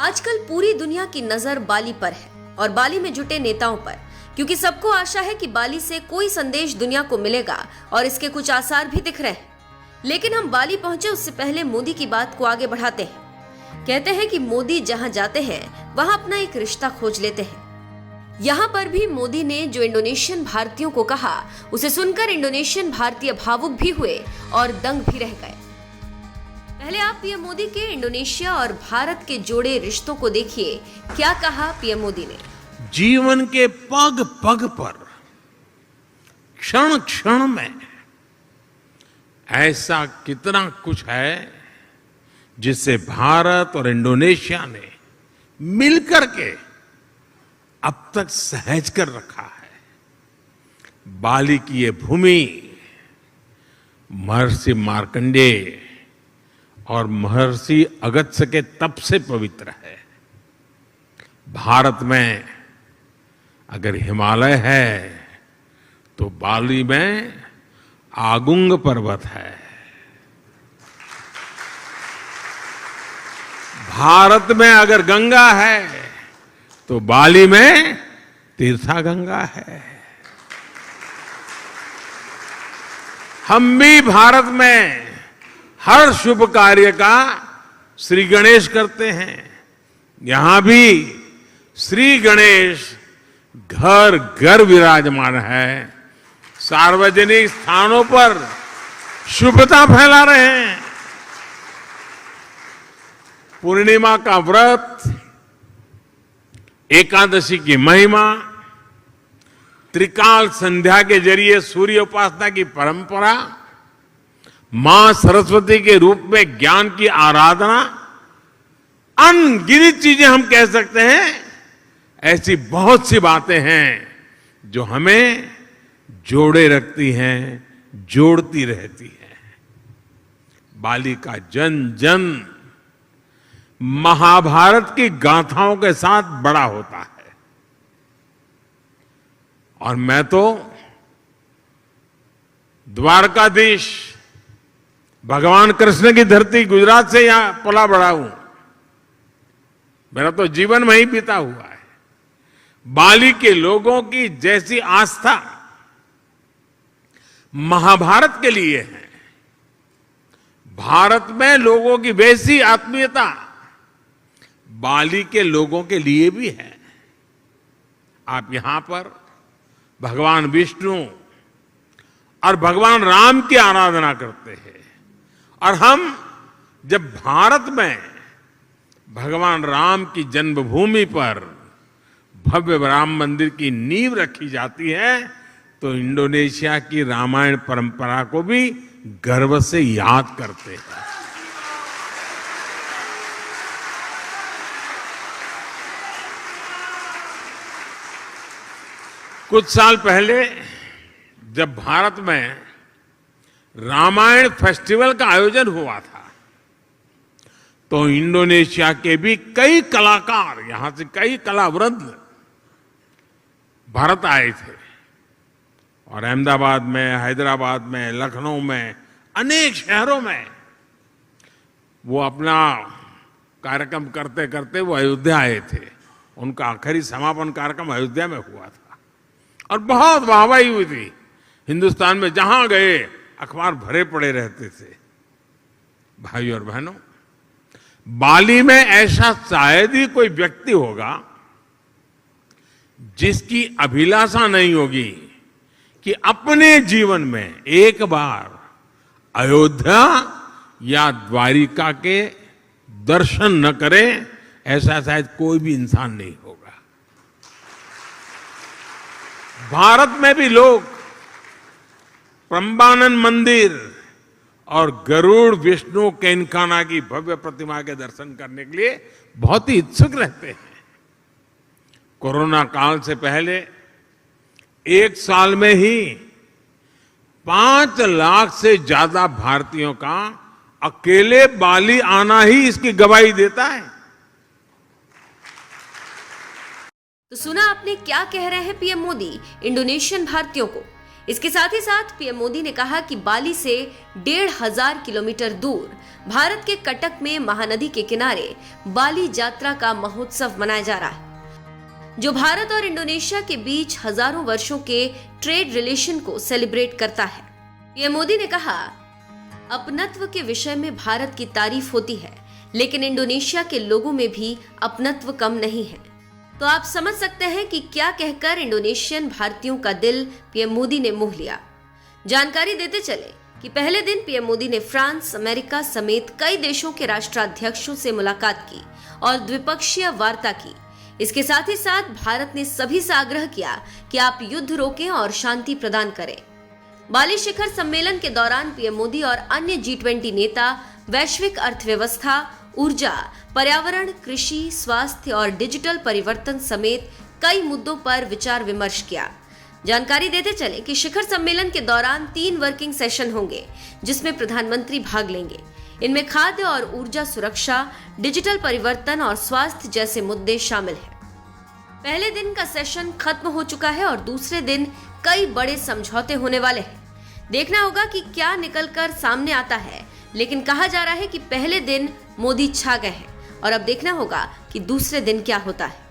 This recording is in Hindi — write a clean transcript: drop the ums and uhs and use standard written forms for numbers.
आजकल पूरी दुनिया की नजर बाली पर है और बाली में जुटे नेताओं पर, क्योंकि सबको आशा है कि बाली से कोई संदेश दुनिया को मिलेगा और इसके कुछ आसार भी दिख रहे हैं। लेकिन हम बाली पहुंचे उससे पहले मोदी की बात को आगे बढ़ाते हैं। कहते हैं कि मोदी जहां जाते हैं वहां अपना एक रिश्ता खोज लेते हैं। यहाँ पर भी मोदी ने जो इंडोनेशियन भारतीयों को कहा, उसे सुनकर इंडोनेशियन भारतीय भावुक भी हुए और दंग भी रह गए। पहले आप पीएम मोदी के इंडोनेशिया और भारत के जोड़े रिश्तों को देखिए। क्या कहा पीएम मोदी ने? जीवन के पग पग पर, क्षण क्षण में ऐसा कितना कुछ है जिससे भारत और इंडोनेशिया ने मिलकर के अब तक सहज कर रखा है। बाली की ये भूमि महर्षि मार्कंडेय और महर्षि अगस्त्य के तप से पवित्र है। भारत में अगर हिमालय है तो बाली में आगुंग पर्वत है। भारत में अगर गंगा है तो बाली में तीर्था गंगा है। हम भी भारत में हर शुभ कार्य का श्री गणेश करते हैं। यहां भी श्री गणेश घर घर विराजमान है। सार्वजनिक स्थानों पर शुभता फैला रहे हैं। पूर्णिमा का व्रत, एकादशी की महिमा, त्रिकाल संध्या के जरिए सूर्य उपासना की परंपरा, मां सरस्वती के रूप में ज्ञान की आराधना, अनगिनत चीजें हम कह सकते हैं। ऐसी बहुत सी बातें हैं जो हमें जोड़े रखती हैं, जोड़ती रहती हैं। बाली का जन जन महाभारत की गाथाओं के साथ बड़ा होता है। और मैं तो द्वारकाधीश भगवान कृष्ण की धरती गुजरात से यहां पला बड़ा हूं। मेरा तो जीवन वहीं बीता हुआ है। बाली के लोगों की जैसी आस्था महाभारत के लिए है, भारत में लोगों की वैसी आत्मीयता बाली के लोगों के लिए भी है। आप यहां पर भगवान विष्णु और भगवान राम की आराधना करते हैं, और हम जब भारत में भगवान राम की जन्मभूमि पर भव्य राम मंदिर की नींव रखी जाती है तो इंडोनेशिया की रामायण परंपरा को भी गर्व से याद करते हैं। कुछ साल पहले जब भारत में रामायण फेस्टिवल का आयोजन हुआ था तो इंडोनेशिया के भी कई कलाकार, यहां से कई कलावृंद भारत आए थे। और अहमदाबाद में, हैदराबाद में, लखनऊ में, अनेक शहरों में वो अपना कार्यक्रम करते करते वो अयोध्या आए थे। उनका आखिरी समापन कार्यक्रम अयोध्या में हुआ था और बहुत वाहवाही हुई थी। हिंदुस्तान में जहां गए अखबार भरे पड़े रहते थे। भाइयों और बहनों, बाली में ऐसा शायद ही कोई व्यक्ति होगा जिसकी अभिलाषा नहीं होगी कि अपने जीवन में एक बार अयोध्या या द्वारिका के दर्शन न करे। ऐसा शायद कोई भी इंसान नहीं होगा। भारत में भी लोग प्रम्बानन मंदिर और गरुड़ विष्णु केनकाना की भव्य प्रतिमा के दर्शन करने के लिए बहुत ही इच्छुक रहते हैं। कोरोना काल से पहले एक साल में ही 5 लाख से ज्यादा भारतीयों का अकेले बाली आना ही इसकी गवाही देता है। तो सुना आपने क्या कह रहे हैं पीएम मोदी इंडोनेशियन भारतीयों को। इसके साथ ही साथ पीएम मोदी ने कहा कि बाली से 1500 किलोमीटर दूर भारत के कटक में महानदी के किनारे बाली यात्रा का महोत्सव मनाया जा रहा है, जो भारत और इंडोनेशिया के बीच हजारों वर्षों के ट्रेड रिलेशन को सेलिब्रेट करता है। पीएम मोदी ने कहा, अपनत्व के विषय में भारत की तारीफ होती है, लेकिन इंडोनेशिया के लोगों में भी अपनत्व कम नहीं है। तो आप समझ सकते हैं कि क्या कहकर इंडोनेशियन भारतीयों का दिल पीएम मोदी ने मोह लिया। जानकारी देते चले कि पहले दिन पीएम मोदी ने फ्रांस, अमेरिका समेत कई देशों के राष्ट्राध्यक्षों से मुलाकात की और द्विपक्षीय वार्ता की। इसके साथ ही साथ भारत ने सभी से आग्रह किया कि आप युद्ध रोकें और शांति प्रदान करें। बाली शिखर सम्मेलन के दौरान पीएम मोदी और अन्य G20 नेता वैश्विक अर्थव्यवस्था, ऊर्जा, पर्यावरण, कृषि, स्वास्थ्य और डिजिटल परिवर्तन समेत कई मुद्दों पर विचार विमर्श किया। जानकारी देते चले कि शिखर सम्मेलन के दौरान 3 वर्किंग सेशन होंगे, जिसमें प्रधानमंत्री भाग लेंगे। इनमें खाद्य और ऊर्जा सुरक्षा, डिजिटल परिवर्तन और स्वास्थ्य जैसे मुद्दे शामिल हैं। पहले दिन का सेशन खत्म हो चुका है और दूसरे दिन कई बड़े समझौते होने वाले हैं। देखना होगा कि क्या निकलकर सामने आता है, लेकिन कहा जा रहा है कि पहले दिन मोदी छा गए हैं और अब देखना होगा कि दूसरे दिन क्या होता है।